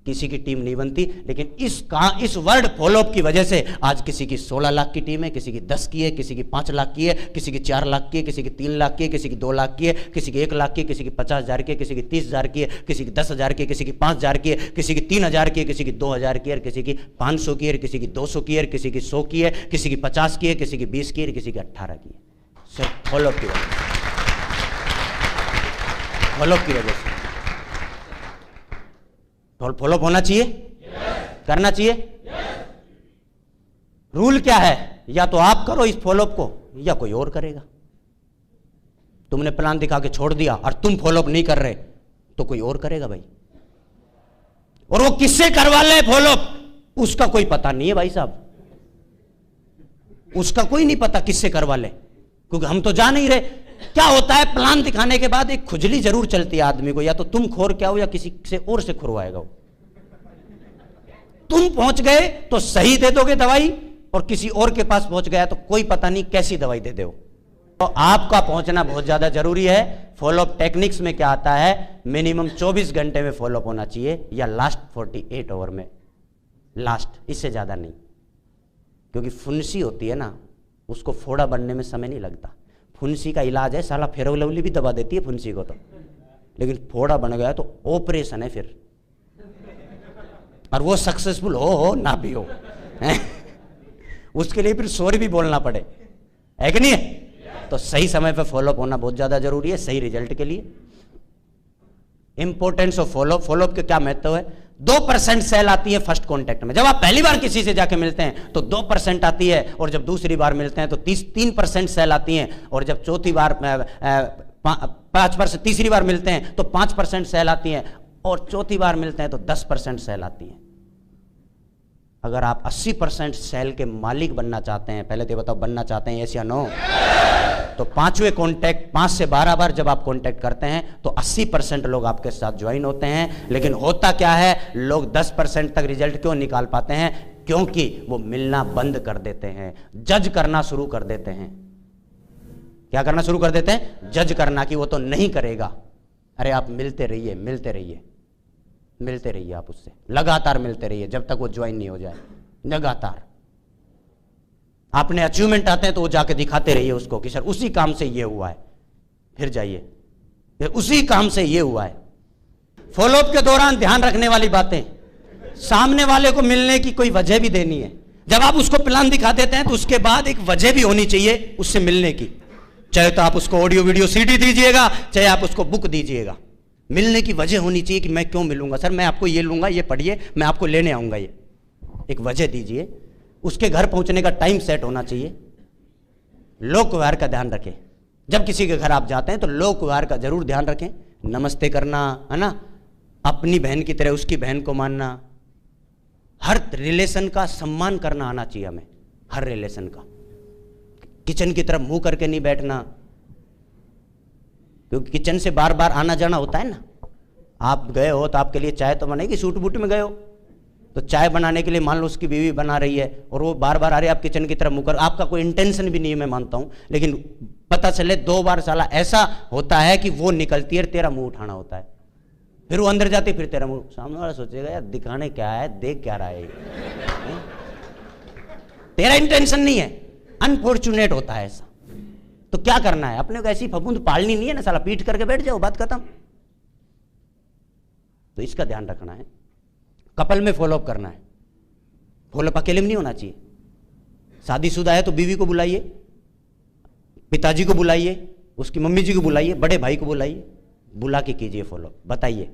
किसी की टीम नहीं बनती। लेकिन इस वर्ड फॉलोअप की वजह से आज किसी की 16 लाख की टीम है, किसी की 10 की है, किसी की 5 लाख की है, किसी की 4 लाख की है, किसी की 3 लाख की है, किसी की 2 लाख की है, किसी की 1 लाख की है, किसी की 50,000 की है, किसी की 30,000 की है, किसी की 10,000 की है, किसी की 5,000 की है, किसी की 3,000 की है, किसी की 2,000 की है, किसी की 500 की है, किसी की 200 की है, किसी की 100 की है, किसी की 50 की है, किसी की 20 की है, किसी की 18 की है। सिर्फ फॉलोअप की वजह से, फॉलोअप की वजह से। फॉलोअप होना चाहिए, करना चाहिए। रूल क्या है? या तो आप करो इस फॉलोअप को या कोई और करेगा। तुमने प्लान दिखा के छोड़ दिया और तुम फॉलोअप नहीं कर रहे तो कोई और करेगा भाई। और वो किससे करवा ले फॉलोअप, उसका कोई पता नहीं है भाई साहब, उसका कोई नहीं पता किससे करवा ले, क्योंकि हम तो जा नहीं रहे। क्या होता है, प्लान दिखाने के बाद एक खुजली जरूर चलती है आदमी को, या तो तुम खोर के आओ या किसी से और से खुरवाएगा वो। तुम पहुंच गए तो सही दे दोगे दवाई, और किसी और के पास पहुंच गया तो कोई पता नहीं कैसी दवाई दे दो। तो आपका पहुंचना बहुत ज्यादा जरूरी है। फॉलोअप टेक्निक्स में क्या आता है, मिनिमम 24 घंटे में फॉलोअप होना चाहिए, या लास्ट 48 आवर में, लास्ट, इससे ज्यादा नहीं। क्योंकि फुंसी होती है ना, उसको फोड़ा बनने में समय नहीं लगता। फुंसी का इलाज है साला फेरो लवली भी दबा देती है फुंसी को तो, लेकिन फोड़ा बन गया तो ऑपरेशन है फिर, और वो सक्सेसफुल हो ना भी हो उसके लिए फिर सॉरी भी बोलना पड़े, है कि नहीं है? तो सही समय पे फॉलोअप होना बहुत ज्यादा जरूरी है सही रिजल्ट के लिए। इंपॉर्टेंस ऑफ फॉलोअप, फॉलोअप के क्या महत्व है? 2% सेल आती है फर्स्ट कांटेक्ट में। जब आप पहली बार किसी से जाके मिलते हैं तो 2% आती है, और जब दूसरी बार मिलते हैं तो 3% सेल आती हैं, और जब चौथी बार 5%, तीसरी बार मिलते हैं तो 5% सेल आती हैं, और चौथी बार मिलते हैं तो 10% सेल आती हैं। अगर आप 80% सेल के मालिक बनना चाहते हैं, पहले तो बताओ बनना चाहते हैं, यस या नो? तो 5वें कॉन्टैक्ट, 5 से 12 बार जब आप कॉन्टैक्ट करते हैं तो 80% लोग आपके साथ ज्वाइन होते हैं। लेकिन होता क्या है, लोग 10% तक रिजल्ट क्यों निकाल पाते हैं? क्योंकि वो मिलना बंद कर देते हैं, जज करना शुरू कर देते हैं। क्या करना शुरू कर देते हैं? जज करना, कि वो तो नहीं करेगा। अरे आप मिलते रहिए, मिलते रहिए, मिलते रहिए, आप उससे लगातार मिलते रहिए जब तक वो ज्वाइन नहीं हो जाए। लगातार आपने अचीवमेंट आते हैं तो वो जाके दिखाते रहिए उसको कि सर उसी काम से ये हुआ है, फिर जाइए, फिर उसी काम से ये हुआ है। फॉलोअप के दौरान ध्यान रखने वाली बातें, सामने वाले को मिलने की कोई वजह भी देनी है। जब आप उसको प्लान दिखा देते हैं तो उसके बाद एक वजह भी होनी चाहिए उससे मिलने की। चाहे तो आप उसको ऑडियो वीडियो सीडी दीजिएगा, चाहे आप उसको बुक दीजिएगा, मिलने की वजह होनी चाहिए कि मैं क्यों मिलूंगा सर, मैं आपको ये लूंगा, ये पढ़िए, मैं आपको लेने आऊंगा, ये एक वजह दीजिए। उसके घर पहुंचने का टाइम सेट होना चाहिए। लोक व्यवहार का ध्यान रखें। जब किसी के घर आप जाते हैं तो लोक व्यवहार का जरूर ध्यान रखें। नमस्ते करना, है ना, अपनी बहन की तरह उसकी बहन को मानना, हर रिलेशन का सम्मान करना आना चाहिए हमें, हर रिलेशन का। किचन की तरफ मुंह करके नहीं बैठना, क्योंकि किचन से बार बार आना जाना होता है ना। आप गए हो तो आपके लिए चाय तो बनेगी, सूट बूट में गए हो तो चाय बनाने के लिए मान लो उसकी बीवी बना रही है और वो बार बार आ रही है, आप किचन की तरफ मुंह कर, आपका कोई इंटेंशन भी नहीं है, मैं मानता हूं, लेकिन पता चले 2 बार साला ऐसा होता है कि वो निकलती है, तेरा मुंह उठाना होता है, फिर वो अंदर जाती, फिर तेरा मुंह, सामने वाला सोचेगा यार दिखाने क्या है, देख क्या रहा है, तेरा इंटेंशन नहीं है, अनफॉर्चुनेट होता है ऐसा। तो क्या करना है, अपने को ऐसी फफूंद पालनी नहीं है ना साला, पीट करके बैठ जाओ, बात खत्म। तो इसका ध्यान रखना है। कपल में फॉलोअप करना है, फॉलोअप अकेले में नहीं होना चाहिए। शादीशुदा है तो बीवी को बुलाइए, पिताजी को बुलाइए, उसकी मम्मी जी को बुलाइए, बड़े भाई को बुलाइए, बुला के कीजिए फॉलोअप, बताइए।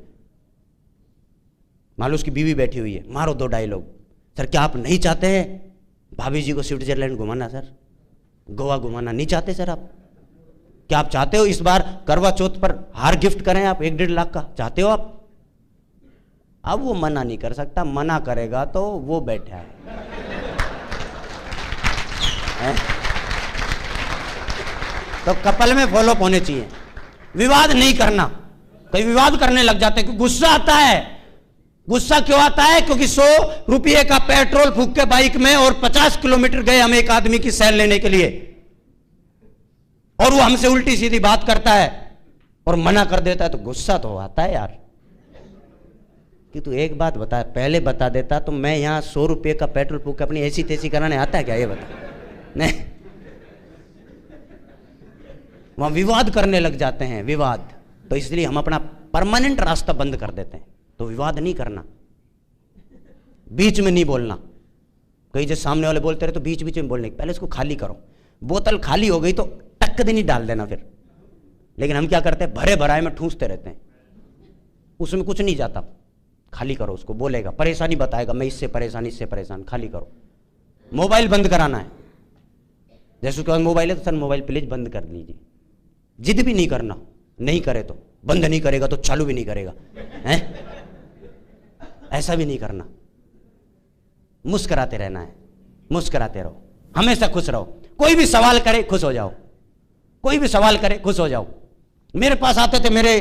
मान लो उसकी बीवी बैठी हुई है, मारो 2 डायलॉग, सर क्या आप नहीं चाहते हैं भाभी जी को स्विट्जरलैंड घुमाना, सर गोवा घुमाना नहीं चाहते सर आप? क्या आप चाहते हो इस बार करवा चौथ पर हार गिफ्ट करें आप 1-1.5 लाख का, चाहते हो आप? अब वो मना नहीं कर सकता, मना करेगा तो वो बैठा है। तो कपल में फॉलोअप होने चाहिए। विवाद नहीं करना, कई विवाद करने लग जाते हैं क्योंकि गुस्सा आता है। गुस्सा क्यों आता है? क्योंकि 100 रुपये का पेट्रोल फूंक के बाइक में और 50 किलोमीटर गए हम एक आदमी की सैर लेने के लिए, और वो हमसे उल्टी सीधी बात करता है और मना कर देता है, तो गुस्सा तो आता है यार। कि तू एक बात बता, पहले बता देता तो मैं यहाँ 100 रुपये का पेट्रोल फूक अपनी ऐसी तैसी कराने आता है क्या, ये बता। नहीं, वहां विवाद करने लग जाते हैं, विवाद। तो इसलिए हम अपना परमानेंट रास्ता बंद कर देते हैं। तो विवाद नहीं करना, बीच में नहीं बोलना। कई जो सामने वाले बोलते रहे तो बीच बीच में बोलने, पहले इसको खाली करो। बोतल खाली हो गई तो टक दिन ही डाल देना फिर। लेकिन हम क्या करते हैं, भरे भराए में ठूंसते रहते हैं, उसमें कुछ नहीं जाता। खाली करो उसको, बोलेगा, परेशानी बताएगा, मैं इससे परेशान, इससे परेशान, खाली करो। मोबाइल बंद कराना है, जैसे उसके पास मोबाइल है तो सर मोबाइल प्लीज बंद कर लीजिए। जिद भी नहीं करना, नहीं करे तो बंद नहीं करेगा तो चालू भी नहीं करेगा, हैं? ऐसा भी नहीं करना। मुस्कुराते रहना है, मुस्कुराते रहो, हमेशा खुश रहो। कोई भी सवाल करे खुश हो जाओ, कोई भी सवाल करे खुश हो जाओ। मेरे पास आते थे मेरे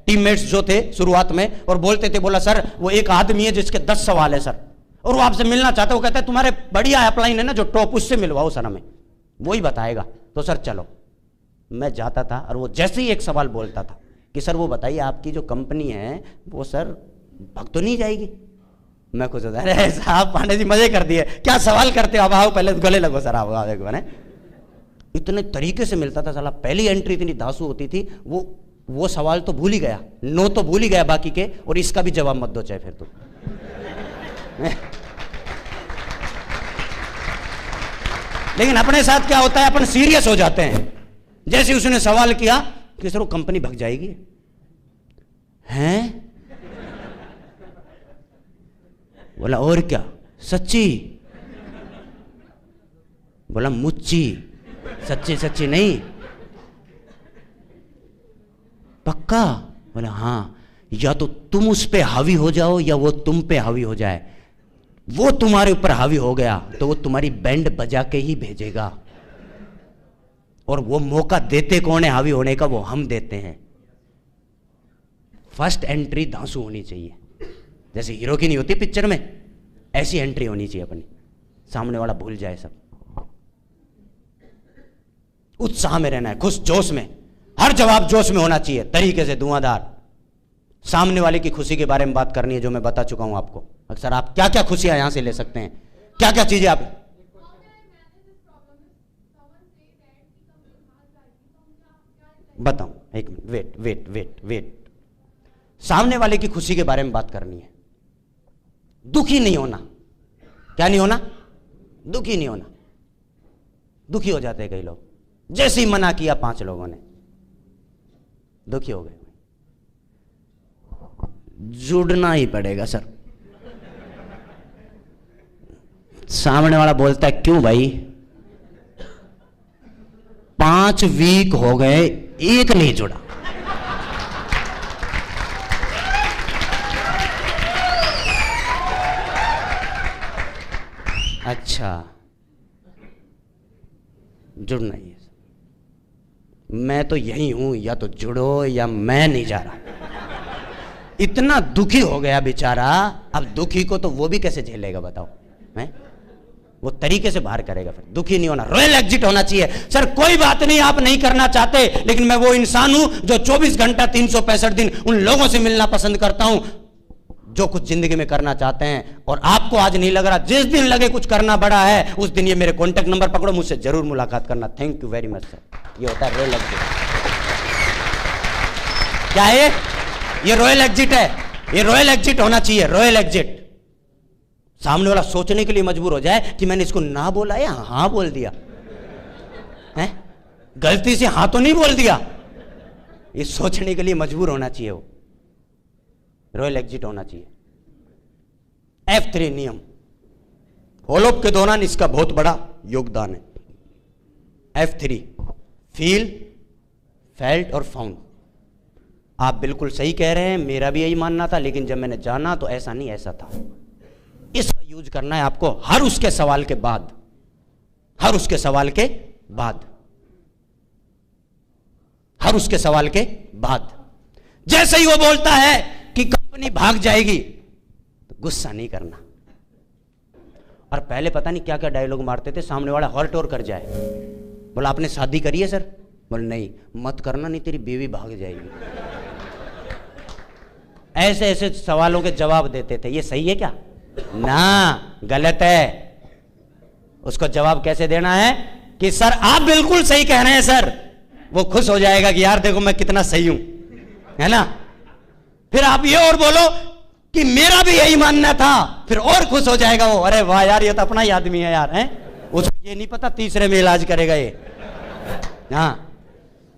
टीममेट्स जो थे शुरुआत में, और बोलते थे, बोला सर वो एक आदमी है जिसके 10 सवाल है सर, और वो आपसे मिलना चाहता है। वो कहता है तुम्हारे बढ़िया अपलाइन है ना जो टॉप, उससे मिलवाओ सर, हमें वही बताएगा। तो सर चलो, मैं जाता था और वो जैसे ही एक सवाल बोलता था कि सर वो बताइए आपकी जो कंपनी है वो सर भग तो नहीं जाएगी, मैं खुश होता, अरे साहब पांडे जी मजे कर दिए, क्या सवाल करते हो, अब आओ पहले गले लगो सर, आओ एक बार। इतने तरीके से मिलता था, साला पहली एंट्री इतनी धांसू होती थी। वो सवाल तो भूल ही गया, नो तो भूल ही गया बाकी के, और इसका भी जवाब मत दो चाहे फिर तो। लेकिन अपने साथ क्या होता है, अपन सीरियस हो जाते हैं। जैसे उसने सवाल किया कि सर वो कंपनी भग जाएगी, हैं? बोला और क्या, सच्ची? बोला मुच्ची, सच्ची सच्ची नहीं, पक्का? बोला हाँ, या तो तुम उस पे हावी हो जाओ या वो तुम पे हावी हो जाए। वो तुम्हारे ऊपर हावी हो गया तो वो तुम्हारी बैंड बजा के ही भेजेगा, और वो मौका देते कौन है हावी होने का, वो हम देते हैं। फर्स्ट एंट्री धांसू होनी चाहिए, जैसे हीरो की नहीं होती पिक्चर में, ऐसी एंट्री होनी चाहिए अपनी, सामने वाला भूल जाए सब। उत्साह में रहना है, खुश जोश में, हर जवाब जोश में होना चाहिए, तरीके से धुआंधार। सामने वाले की खुशी के बारे में बात करनी है, जो मैं बता चुका हूं आपको। अक्सर आप क्या क्या खुशियां यहां से ले सकते हैं, क्या क्या चीजें आप बताऊं। एक minute, wait wait wait wait. सामने वाले की खुशी के बारे में बात करनी है, दुखी नहीं होना। क्या नहीं होना? दुखी नहीं होना। दुखी हो जाते हैं कई लोग, जैसे ही मना किया 5 लोगों ने दुखी हो गए। जुड़ना ही पड़ेगा सर। सामने वाला बोलता है क्यों भाई, 5 वीक हो गए, एक नहीं जुड़ा। अच्छा, जुड़ना ही है। मैं तो यही हूं, या तो जुड़ो या मैं नहीं जा रहा। इतना दुखी हो गया बेचारा। अब दुखी को तो वो भी कैसे झेलेगा बताओ, हैं? वो तरीके से बाहर करेगा। फिर दुखी नहीं होना, रॉयल एग्जिट होना चाहिए। सर कोई बात नहीं, आप नहीं करना चाहते, लेकिन मैं वो इंसान हूं जो 24 घंटा 365 दिन उन लोगों से मिलना पसंद करता हूं जो कुछ जिंदगी में करना चाहते हैं। और आपको आज नहीं लग रहा, जिस दिन लगे कुछ करना बड़ा है, उस दिन ये मेरे कॉन्टेक्ट नंबर पकड़ो, मुझसे जरूर मुलाकात करना। Thank you very much sir. ये होता है रॉयल एग्जिट। क्या है ये? रॉयल एग्जिट है। ये रॉयल एग्जिट होना चाहिए, रॉयल एग्जिट। सामने वाला सोचने के लिए मजबूर हो जाए कि मैंने इसको ना बोला या हां बोल दिया, है? गलती से हां तो नहीं बोल दिया। ये सोचने के लिए मजबूर होना चाहिए, वो रॉयल एग्जिट होना चाहिए। F3 नियम, फॉलोअप के दौरान इसका बहुत बड़ा योगदान है। F3, फील, फेल्ट और फाउंड। आप बिल्कुल सही कह रहे हैं, मेरा भी यही मानना था, लेकिन जब मैंने जाना तो ऐसा नहीं, ऐसा था। इसका यूज करना है आपको हर उसके सवाल के बाद, हर उसके सवाल के बाद, हर उसके सवाल के बाद। जैसे ही वो बोलता है कि कंपनी भाग जाएगी तो गुस्सा नहीं करना। और पहले पता नहीं क्या क्या डायलॉग मारते थे, सामने वाला हर्ट और कर जाए। बोला आपने शादी करी है सर? बोले नहीं। मत करना, नहीं तेरी बीवी भाग जाएगी। ऐसे ऐसे सवालों के जवाब देते थे। ये सही है क्या? ना, गलत है। उसको जवाब कैसे देना है कि सर आप बिल्कुल सही कह रहे हैं सर। वो खुश हो जाएगा कि यार देखो मैं कितना सही हूं, है ना। फिर आप ये और बोलो कि मेरा भी यही मानना था, फिर और खुश हो जाएगा वो, अरे वाह यार ये तो अपना ही आदमी है यार, है। उसको ये नहीं पता तीसरे में इलाज करेगा ये। हाँ,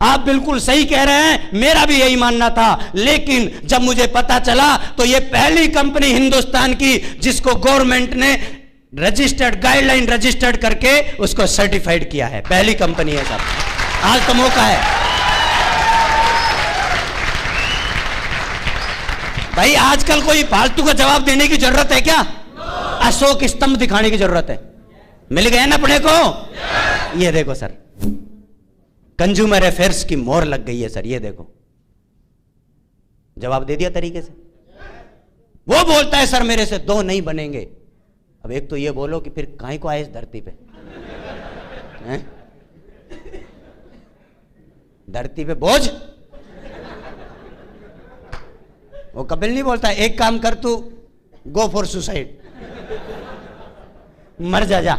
आप बिल्कुल सही कह रहे हैं, मेरा भी यही मानना था, लेकिन जब मुझे पता चला तो ये पहली कंपनी हिंदुस्तान की जिसको गवर्नमेंट ने रजिस्टर्ड, गाइडलाइन रजिस्टर्ड करके उसको सर्टिफाइड किया है, पहली कंपनी है सर। आज तो मौका है भाई। आजकल कोई फालतू का जवाब देने की जरूरत है क्या? अशोक स्तंभ दिखाने की जरूरत है। मिल गए ना अपने को? ये देखो सर, कंज्यूमर अफेयर्स की मोहर लग गई है सर। ये देखो, जवाब दे दिया तरीके से। वो बोलता है सर मेरे से दो नहीं बनेंगे। अब एक तो ये बोलो कि फिर काहे को आए इस धरती पे, हैं? धरती पे बोझ। वो कपिल नहीं बोलता एक काम कर तू, गो फॉर सुसाइड, मर जा जा।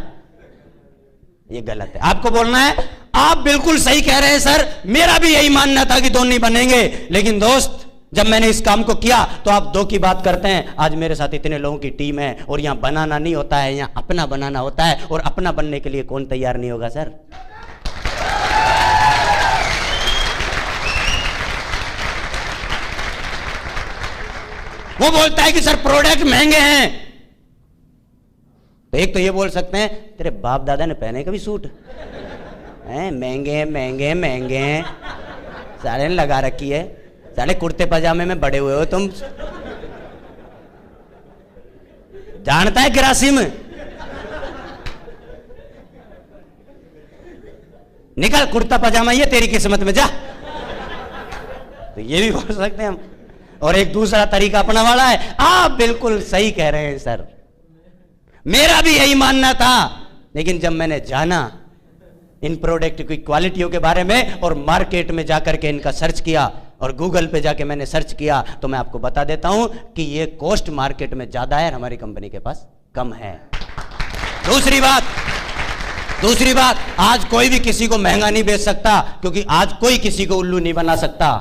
ये गलत है। आपको बोलना है आप बिल्कुल सही कह रहे हैं सर, मेरा भी यही मानना था कि दो नहीं बनेंगे, लेकिन दोस्त जब मैंने इस काम को किया तो आप दो की बात करते हैं। आज मेरे साथ इतने लोगों की टीम है और यहां बनाना नहीं होता है, यहां अपना बनाना होता है। और अपना बनने के लिए कौन तैयार नहीं होगा सर? वो बोलता है कि सर प्रोडक्ट महंगे हैं, तो एक तो ये बोल सकते हैं तेरे बाप दादा ने पहने कभी सूट हैं? महंगे महंगे महंगे सारे ने लगा रखी है, सारे कुर्ते पजामे में बड़े हुए हो तुम। जानता है गिरासिम, निकल कुर्ता पजामा ये तेरी किस्मत में जा। तो ये भी बोल सकते हैं हम। और एक दूसरा तरीका अपना वाला है, आप बिल्कुल सही कह रहे हैं सर, मेरा भी यही मानना था, लेकिन जब मैंने जाना इन प्रोडक्ट की क्वालिटियों के बारे में और मार्केट में जाकर के इनका सर्च किया और गूगल पे जाके मैंने सर्च किया, तो मैं आपको बता देता हूं कि ये कॉस्ट मार्केट में ज्यादा है, हमारी कंपनी के पास कम है। दूसरी बात, आज कोई भी किसी को महंगा नहीं बेच सकता, क्योंकि आज कोई किसी को उल्लू नहीं बना सकता,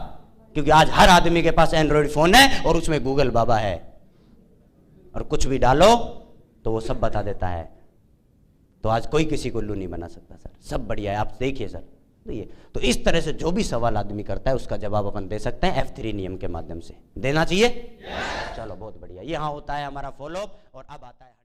क्योंकि आज हर आदमी के पास एंड्रॉइड फोन है और उसमें गूगल बाबा है, और कुछ भी डालो तो वो सब बता देता है। तो आज कोई किसी को उल्लू नहीं बना सकता सर, सब बढ़िया है। आप देखिए सर, तो इस तरह से जो भी सवाल आदमी करता है उसका जवाब अपन दे सकते हैं F3 नियम के माध्यम से। देना चाहिए? चलो बहुत बढ़िया। यहाँ होता है हमारा फॉलोअप और अब आता है